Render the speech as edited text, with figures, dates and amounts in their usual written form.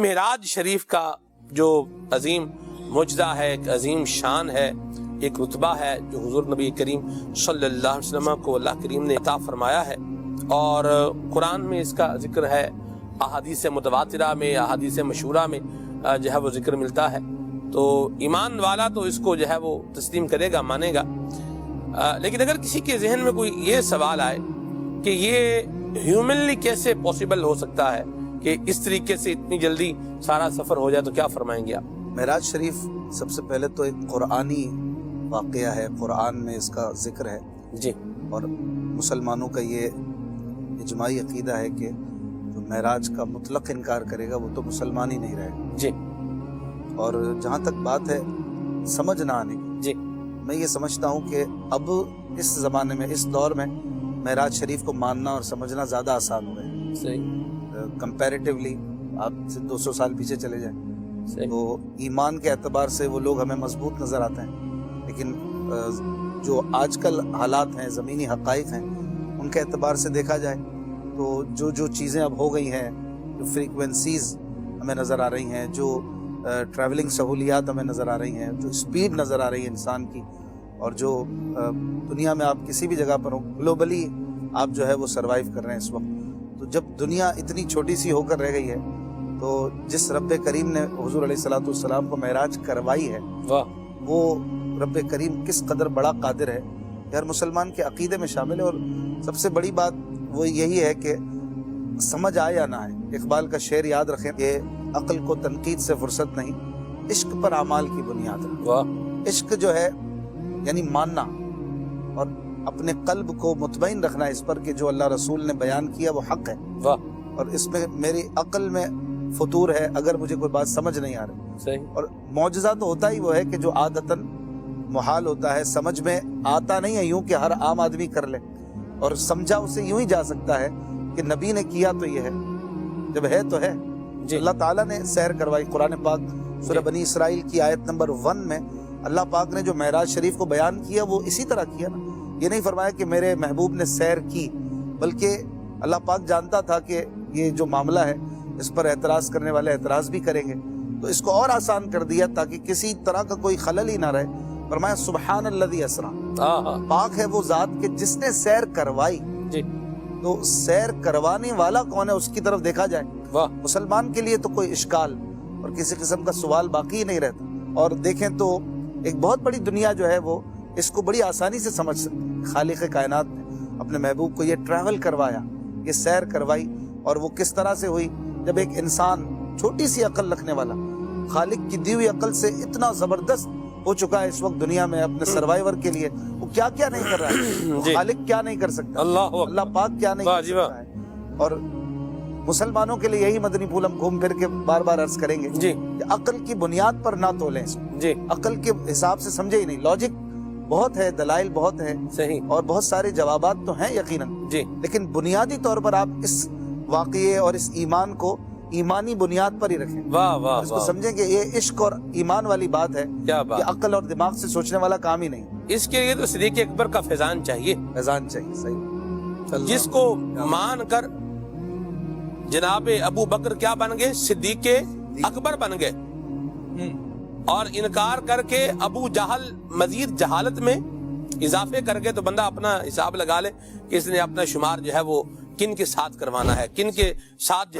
معراج شریف کا جو عظیم معجزہ ہے، ایک عظیم شان ہے، ایک رتبہ ہے جو حضور نبی کریم صلی اللہ علیہ وسلم کو اللہ کریم نے عطا فرمایا ہے، اور قرآن میں اس کا ذکر ہے، احادیث متواترہ میں، احادیث مشہورہ میں جو ہے وہ ذکر ملتا ہے۔ تو ایمان والا تو اس کو جو ہے وہ تسلیم کرے گا، مانے گا۔ لیکن اگر کسی کے ذہن میں کوئی یہ سوال آئے کہ یہ ہیومنلی کیسے پاسبل ہو سکتا ہے کہ اس طریقے سے اتنی جلدی سارا سفر ہو جائے، تو کیا فرمائیں گے آپ؟ معراج شریف سب سے پہلے تو ایک قرآنی واقعہ ہے، قرآن میں اس کا ذکر ہے جی، اور مسلمانوں کا یہ اجماعی عقیدہ ہے کہ جو معراج کا مطلق انکار کرے گا وہ تو مسلمان ہی نہیں رہے گا۔ جی، اور جہاں تک بات ہے سمجھ نہ آنے کی، جی، میں یہ سمجھتا ہوں کہ اب اس زمانے میں، اس دور میں معراج شریف کو ماننا اور سمجھنا زیادہ آسان ہو گیا ہے۔ صحیح، کمپیریٹیولی آپ سے 200 سال پیچھے چلے جائیں صحیح، تو ایمان کے اعتبار سے وہ لوگ ہمیں مضبوط نظر آتے ہیں، لیکن جو آج کل حالات ہیں، زمینی حقائق ہیں، ان کے اعتبار سے دیکھا جائے تو جو چیزیں اب ہو گئی ہیں، جو فریکوینسیز ہمیں نظر آ رہی ہیں، جو ٹریولنگ سہولیات ہمیں نظر آ رہی ہیں، جو اسپیڈ نظر آ رہی ہے انسان کی، اور جو دنیا میں آپ کسی بھی جگہ پر ہو، گلوبلی آپ جو ہے وہ سروائیو کر رہے ہیں اس وقت، تو جب دنیا اتنی چھوٹی سی ہو کر رہ گئی ہے تو جس رب کریم نے حضور علیہ الصلوۃ والسلام کو معراج کروائی ہے، واہ، وہ رب کریم کس قدر بڑا قادر ہے، ہر مسلمان کے عقیدے میں شامل ہے۔ اور سب سے بڑی بات وہ یہی ہے کہ سمجھ آئے یا نہ آئے، اقبال کا شعر یاد رکھیں کہ عقل کو تنقید سے فرصت نہیں، عشق پر اعمال کی بنیاد ہے۔ واہ، عشق جو ہے یعنی ماننا اور اپنے قلب کو مطمئن رکھنا اس پر کہ جو اللہ رسول نے بیان کیا وہ حق ہے، واہ، اور اس میں میری عقل میں فطور ہے اگر مجھے کوئی بات سمجھ نہیں آ رہی۔ صحیح، اور معجزہ تو ہوتا ہی وہ ہے کہ جو عادتاً محال ہوتا ہے، سمجھ میں آتا نہیں ہے یوں کہ ہر عام آدمی کر لے، اور سمجھا اسے یوں ہی جا سکتا ہے کہ نبی نے کیا تو یہ ہے، جب ہے تو ہے۔ جی، اللہ تعالیٰ نے سیر کروائی۔ قرآن پاک سورہ بنی اسرائیل کی آیت نمبر 1 میں اللہ پاک نے جو معراج شریف کو بیان کیا وہ اسی طرح کیا نا، یہ نہیں فرمایا کہ میرے محبوب نے سیر کی، بلکہ اللہ پاک جانتا تھا کہ یہ جو معاملہ ہے اس پر اعتراض کرنے والے اعتراض بھی کریں گے، تو اس کو اور آسان کر دیا تاکہ کسی طرح کا کوئی خلل ہی نہ رہے۔ فرمایا سبحان الذی اسرا، پاک ہے وہ ذات کہ جس نے سیر کروائی۔ جی، تو سیر کروانے والا کون ہے اس کی طرف دیکھا جائے، واہ، مسلمان کے لیے تو کوئی اشکال اور کسی قسم کا سوال باقی ہی نہیں رہتا۔ اور دیکھیں تو ایک بہت بڑی دنیا جو ہے وہ اس کو بڑی آسانی سے سمجھ سکتی۔ خالق کائنات نے اپنے محبوب کو یہ ٹریول کروایا، یہ سیر کروائی، اور وہ کس طرح سے ہوئی جب ایک انسان چھوٹی سی عقل رکھنے والا خالق کی دی ہوئی عقل سے اتنا زبردست ہو چکا ہے اس وقت دنیا میں اپنے سروائیور کے لیے، وہ کیا کیا نہیں کر رہا ہے، وہ خالق کیا نہیں کر سکتا، اللہ پاک کیا نہیں کر سکتا ہے۔ اور مسلمانوں کے لیے یہی مدنی پھول ہم گھوم پھر کے بار بار عرض کریں گے جی، کہ عقل کی بنیاد پر نہ تولیں اس کو، جی، عقل کے حساب سے سمجھے ہی نہیں۔ لاجک بہت ہے، دلائل بہت ہے، صحیح، اور بہت سارے جوابات تو ہیں یقیناً، جی، لیکن بنیادی طور پر آپ اس واقعے اور اس ایمان کو ایمانی بنیاد پر ہی رکھیں، واہ، واہ، اور اس کو سمجھیں کہ یہ عشق اور ایمان والی بات ہے، کیا بات، یہ عقل اور دماغ سے سوچنے والا کام ہی نہیں، اس کے لیے تو صدیق اکبر کا فیضان چاہیے، فیضان چاہیے۔ صحیح، جس کو مان کر جناب ابو بکر کیا بن گئے؟ صدیق اکبر بن گئے، اور انکار کر کے ابو جہل مزید جہالت میں اضافے کر کے تو بندہ اپنا حساب لگا لے کہ اس نے اپنا شمار جو ہے وہ کن کے ساتھ کروانا ہے، کن کے ساتھ